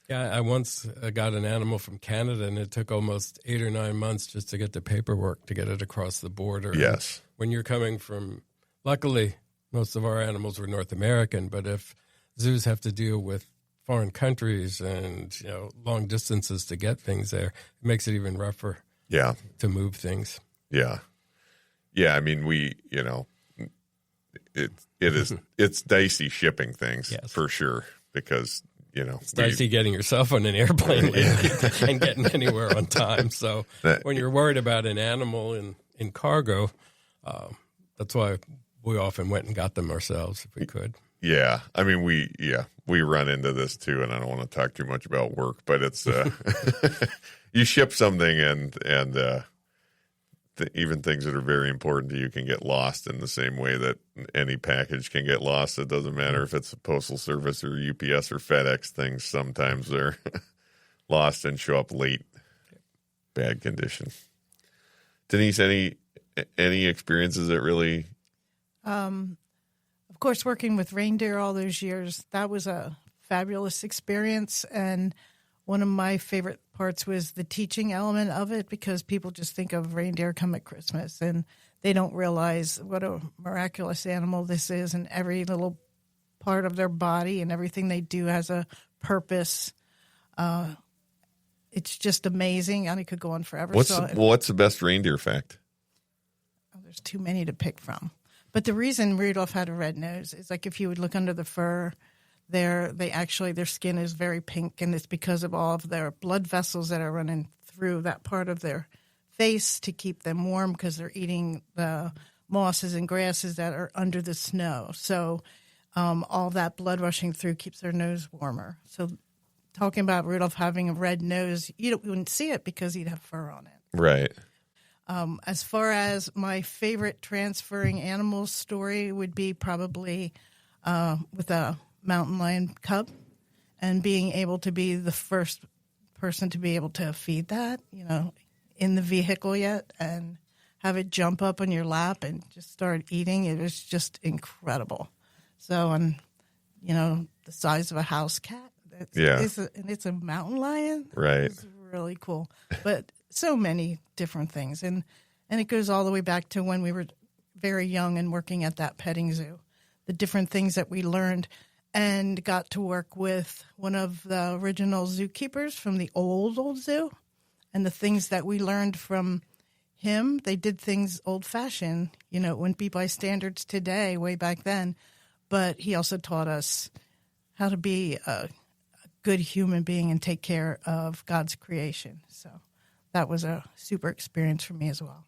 Yeah, I once got an animal from Canada, and it took almost 8 or 9 months just to get the paperwork to get it across the border. Yes, and when you're coming from, luckily, most of our animals were North American, but if zoos have to deal with foreign countries and long distances to get things there, it makes it even rougher. Yeah, to move things. Yeah. I mean, it's dicey shipping things, yes, for sure, because it's dicey getting yourself on an airplane and getting anywhere on time. So when you're worried about an animal in cargo, that's why we often went and got them ourselves if we could. Yeah, I mean, we run into this too, and I don't want to talk too much about work, but it's you ship something and even things that are very important to you can get lost in the same way that any package can get lost. It doesn't matter if it's a postal service or UPS or FedEx. Things sometimes they're lost and show up late, bad condition. Denise, any experiences that really? Of course, working with reindeer all those years, that was a fabulous experience. And one of my favorite parts was the teaching element of it, because people just think of reindeer come at Christmas and they don't realize what a miraculous animal this is, and every little part of their body and everything they do has a purpose. It's just amazing, and it could go on forever. What's the best reindeer fact? Oh, there's too many to pick from. But the reason Rudolph had a red nose is, like, if you would look under the fur, their skin is very pink, and it's because of all of their blood vessels that are running through that part of their face to keep them warm, because they're eating the mosses and grasses that are under the snow. So all that blood rushing through keeps their nose warmer. So talking about Rudolph having a red nose, you wouldn't see it because he'd have fur on it. Right. As far as my favorite transferring animals story would be probably with a mountain lion cub, and being able to be the first person to be able to feed that, in the vehicle yet, and have it jump up on your lap and just start eating. It was just incredible. So, and the size of a house cat. It's a mountain lion. Right. It's really cool. But so many different things. And it goes all the way back to when we were very young and working at that petting zoo. The different things that we learned, and got to work with one of the original zookeepers from the old zoo. And the things that we learned from him, they did things old-fashioned. It wouldn't be by standards today, way back then. But he also taught us how to be a good human being and take care of God's creation. So that was a super experience for me as well.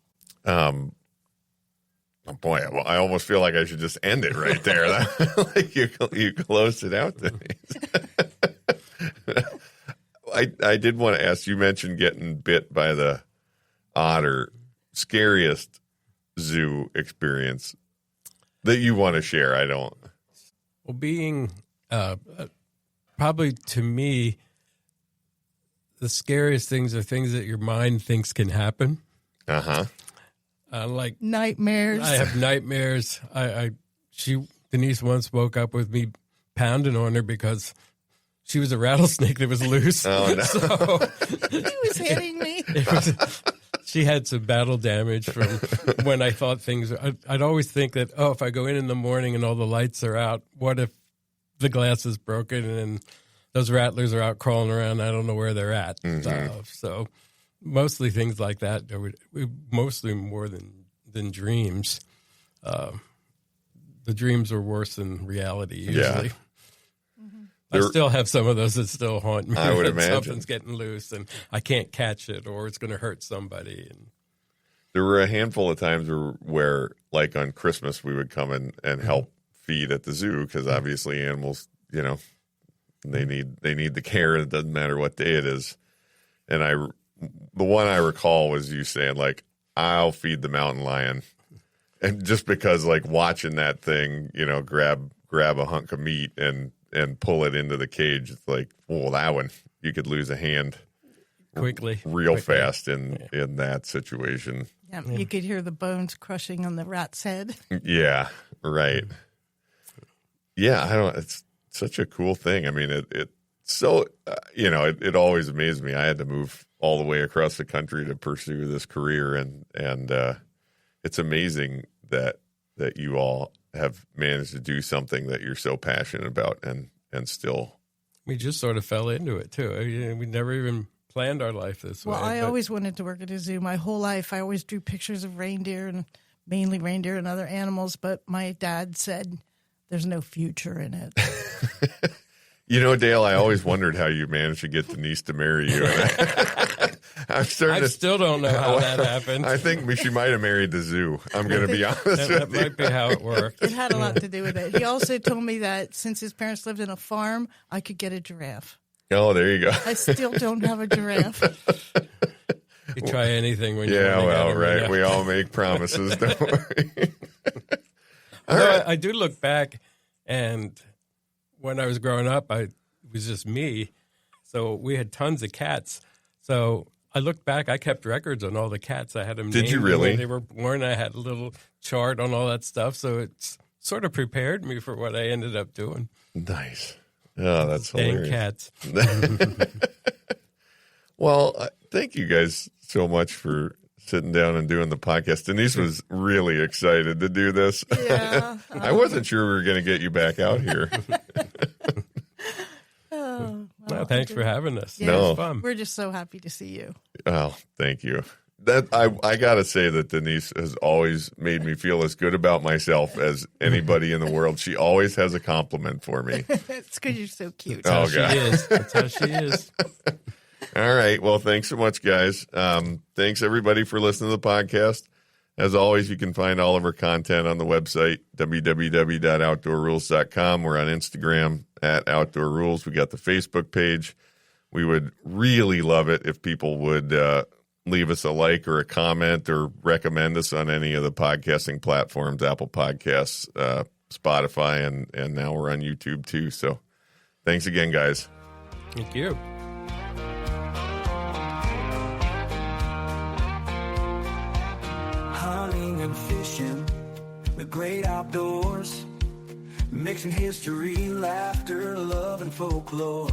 Oh boy, I almost feel like I should just end it right there. Like you closed it out to me. I did want to ask, you mentioned getting bit by the otter. Scariest zoo experience that you want to share? I don't. Well, being probably to me, the scariest things are things that your mind thinks can happen. Uh-huh. Like nightmares. I have nightmares. Denise once woke up with me pounding on her because she was a rattlesnake that was loose. Oh, no. So He was hitting me. she had some battle damage from when I thought things. I'd always think that, if I go in the morning and all the lights are out, what if the glass is broken and those rattlers are out crawling around? I don't know where they're at. Mm-hmm. So mostly things like that. Mostly more than dreams. The dreams are worse than reality usually. Yeah. I still have some of those that still haunt me. I would imagine. Something's getting loose and I can't catch it or it's going to hurt somebody. And there were a handful of times where like on Christmas, we would come in and help feed at the zoo because obviously animals, they need the care. It doesn't matter what day it is. And the one I recall was you saying like, I'll feed the mountain lion. And just because like watching that thing, grab a hunk of meat and pull it into the cage, it's like, well, that one, you could lose a hand quickly, fast in that situation. Yeah, you could hear the bones crushing on the rat's head. Yeah, right. Yeah, it's such a cool thing. I mean, it always amazed me. I had to move all the way across the country to pursue this career, and it's amazing that you all have managed to do something that you're so passionate about and still. We just sort of fell into it too. We never even planned our life this way. Well, I always wanted to work at a zoo my whole life. I always drew pictures of reindeer and mainly reindeer and other animals, but my dad said there's no future in it. Dale, I always wondered how you managed to get Denise to marry you. And I still don't know how that happened. I think she might have married the zoo. I'm going to be honest with you. That might be how it worked. It had a lot to do with it. He also told me that since his parents lived in a farm, I could get a giraffe. Oh, there you go. I still don't have a giraffe. You try anything when you're right. We all make promises, don't worry. I do look back, and when I was growing up, it was just me. So we had tons of cats. So I looked back. I kept records on all the cats. I had them. Did you named really? When they were born. I had a little chart on all that stuff. So it's sort of prepared me for what I ended up doing. Nice. Oh, that's hilarious. Dang cats. Well, thank you guys so much for sitting down and doing the podcast. Denise was really excited to do this. Yeah. I wasn't sure we were going to get you back out here. Well, thanks for having us. Yeah, It was No. fun. We're just so happy to see you. Oh, thank you. I got to say that Denise has always made me feel as good about myself as anybody in the world. She always has a compliment for me. It's because you're so cute. Oh, That's God. how she is. That's how she is. All right. Well, thanks so much, guys. Thanks, everybody, for listening to the podcast. As always, you can find all of our content on the website, www.outdoorrules.com. We're on Instagram @OutdoorRules. We got the Facebook page. We would really love it if people would leave us a like or a comment or recommend us on any of the podcasting platforms, Apple Podcasts, Spotify, and now we're on YouTube too. So thanks again, guys. Thank you. Hunting and fishing, the great outdoors, mixing history, laughter, love, and folklore,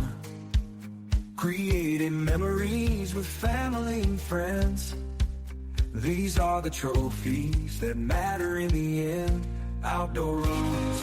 creating memories with family and friends. These are the trophies that matter in the end. Outdoor Rules.